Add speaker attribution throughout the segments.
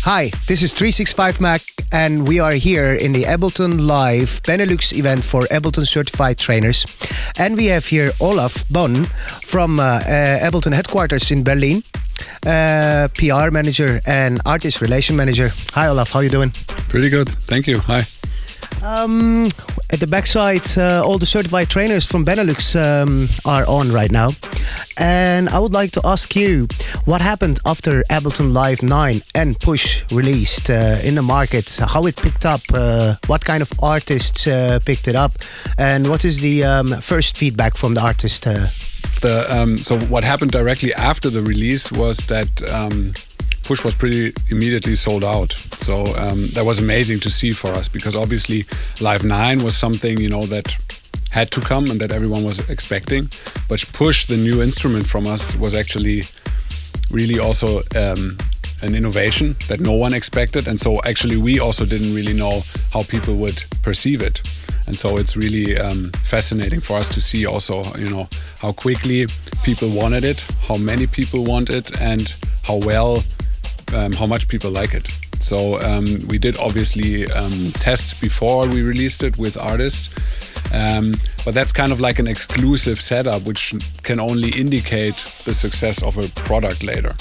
Speaker 1: Hi, this is 365 Mac, and we are here in the Ableton Live Benelux event for Ableton Certified trainers. And we have here Olaf Bohn from Ableton headquarters in Berlin, PR Manager and Artist Relation Manager. Hi Olaf, how you doing?
Speaker 2: Pretty good, thank you. Hi.
Speaker 1: At the backside, all the certified trainers from Benelux are on right now. And I would like to ask you, what happened after Ableton Live 9 and Push released in the market? How it picked up, what kind of artists picked it up, and what is the first feedback from the artist?
Speaker 2: So what happened directly after the release was that Push was pretty immediately sold out. So that was amazing to see for us, because obviously Live 9 was something, that had to come and that everyone was expecting. But Push, the new instrument from us, was actually really also an innovation that no one expected. And so actually we also didn't really know how people would perceive it. And so it's really fascinating for us to see also, how quickly people wanted it, how many people want it, and how much people like it. So we did obviously tests before we released it with artists, but that's kind of like an exclusive setup which can only indicate the success of a product later.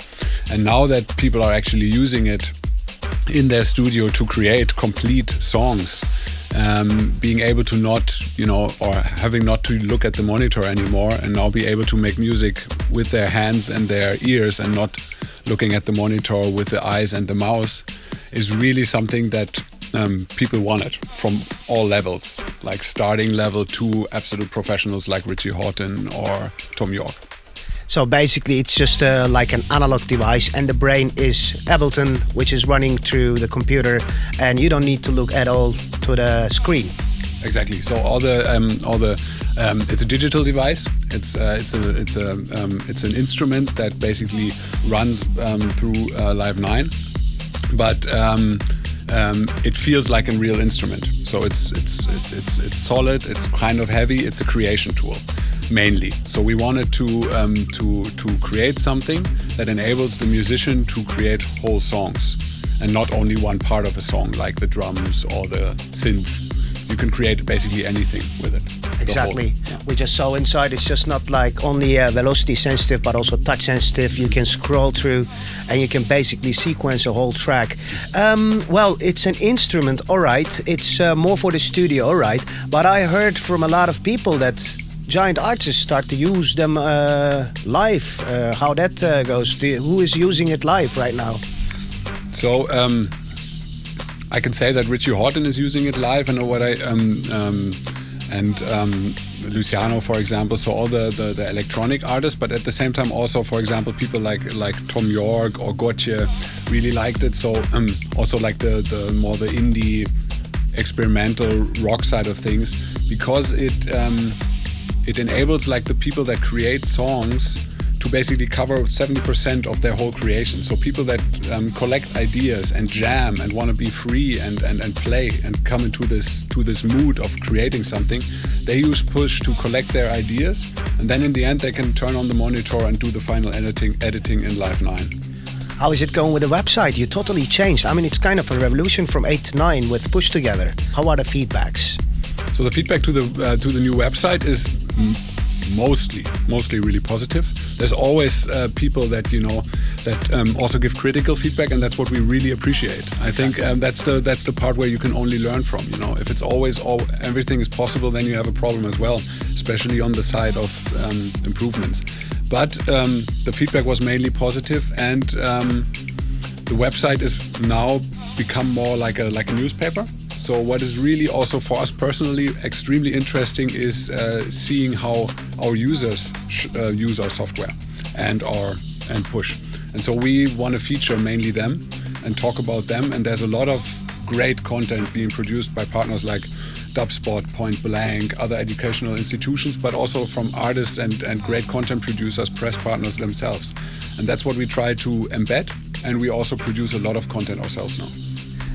Speaker 2: And now that people are actually using it in their studio to create complete songs, being able to not, or having not to look at the monitor anymore, and now be able to make music with their hands and their ears and not looking at the monitor with the eyes and the mouse, is really something that people wanted from all levels, like starting level to absolute professionals like Richie Houghton or Tom York.
Speaker 1: So basically it's just like an analog device, and the brain is Ableton, which is running through the computer, and you don't need to look at all to the screen.
Speaker 2: Exactly. So it's a digital device. It's an instrument that basically runs through Live 9, but it feels like a real instrument. So it's solid. It's kind of heavy. It's a creation tool mainly. So we wanted to create something that enables the musician to create whole songs, and not only one part of a song like the drums or the synth. You can create basically anything with it.
Speaker 1: Exactly. We just saw inside, it's just not like only velocity sensitive, but also touch sensitive. You can scroll through and you can basically sequence a whole track. Well, it's an instrument, all right. It's more for the studio, all right. But I heard from a lot of people that giant artists start to use them live. How that goes? Who is using it live right now?
Speaker 2: So I can say that Richie Houghton is using it live, and Luciano, for example. So all the electronic artists, but at the same time also, for example, people like Tom York or Gotye really liked it. So also like the more the indie experimental rock side of things, because it enables like the people that create songs to basically cover 70% of their whole creation. So people that collect ideas and jam and want to be free and play and come into this mood of creating something, they use Push to collect their ideas, and then in the end they can turn on the monitor and do the final editing in Live 9.
Speaker 1: How is it going with the website? You totally changed. I mean, it's kind of a revolution from 8 to 9 with Push together. How are the feedbacks?
Speaker 2: So the feedback to the new website is mostly really positive. There's always people that also give critical feedback, and that's what we really appreciate. I think that's the part where you can only learn from. If it's always everything is possible, then you have a problem as well, especially on the side of improvements. But the feedback was mainly positive, and the website is now become more like a newspaper. So what is really also for us personally extremely interesting is seeing how our users use our software and Push. And so we want to feature mainly them and talk about them. And there's a lot of great content being produced by partners like Dubspot, Point Blank, other educational institutions, but also from artists and great content producers, press partners themselves. And that's what we try to embed. And we also produce a lot of content ourselves now.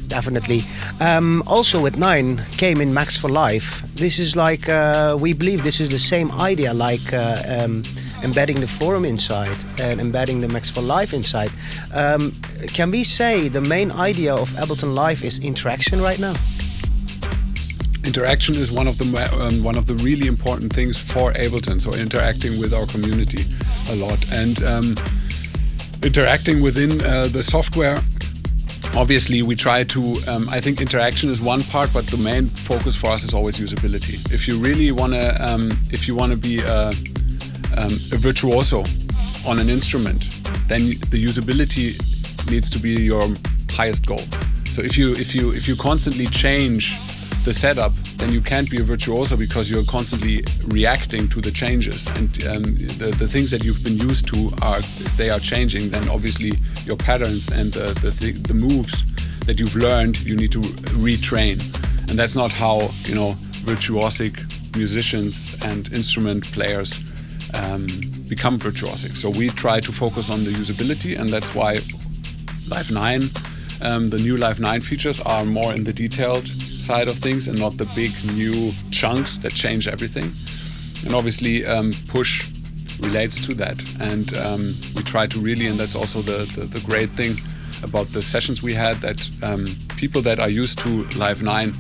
Speaker 1: Definitely. Also with 9 came in Max for Life. This is like, we believe this is the same idea like embedding the forum inside and embedding the Max for Live inside. Can we say the main idea of Ableton Live is interaction right now?
Speaker 2: Interaction is one of the really important things for Ableton. So interacting with our community a lot and interacting within the software. Obviously, we try to. I think interaction is one part, but the main focus for us is always usability. If you really wanna be a virtuoso on an instrument, then the usability needs to be your highest goal. So if you constantly change the setup, then you can't be a virtuoso because you're constantly reacting to the changes, and the things that you've been used to if they are changing, then obviously your patterns and the moves that you've learned, you need to retrain, and that's not how virtuosic musicians and instrument players become virtuosic. So we try to focus on the usability, and that's why Live 9, the new Live 9 features are more in the detailed side of things and not the big new chunks that change everything. And obviously push relates to that, and we try to really, and that's also the great thing about the sessions we had, that people that are used to Live 9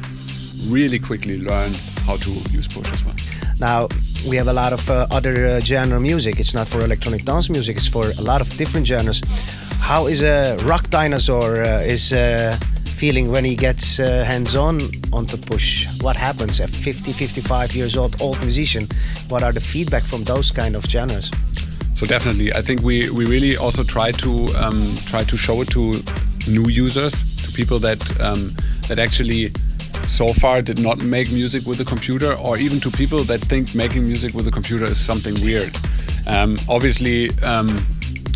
Speaker 2: really quickly learn how to use push as well.
Speaker 1: Now, we have a lot of other genre music. It's not for electronic dance music, it's for a lot of different genres. How is a rock dinosaur feeling when he gets hands-on onto push? What happens at 50, 55 years old musician? What are the feedback from those kind of genres?
Speaker 2: So definitely, I think we really also try to show it to new users, to people that actually so far did not make music with a computer, or even to people that think making music with a computer is something weird. Obviously,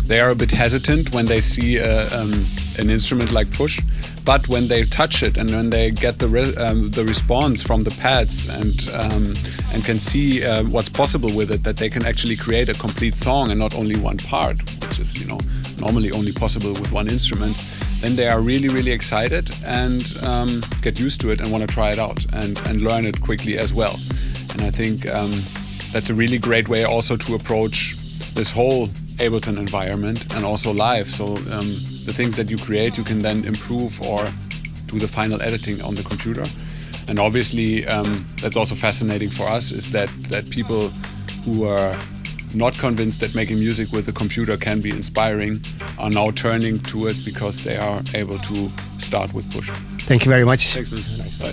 Speaker 2: they are a bit hesitant when they see an instrument like push, but when they touch it and when they get the response from the pads and can see what's possible with it, that they can actually create a complete song and not only one part, which is normally only possible with one instrument, then they are really, really excited and get used to it and want to try it out and learn it quickly as well. And I think that's a really great way also to approach this whole Ableton environment and also live. So the things that you create, you can then improve or do the final editing on the computer. And obviously, that's also fascinating for us, is that people who are not convinced that making music with a computer can be inspiring are now turning to it because they are able to start with push.
Speaker 1: Thank you very much.
Speaker 2: Thanks, man. Nice. Bye.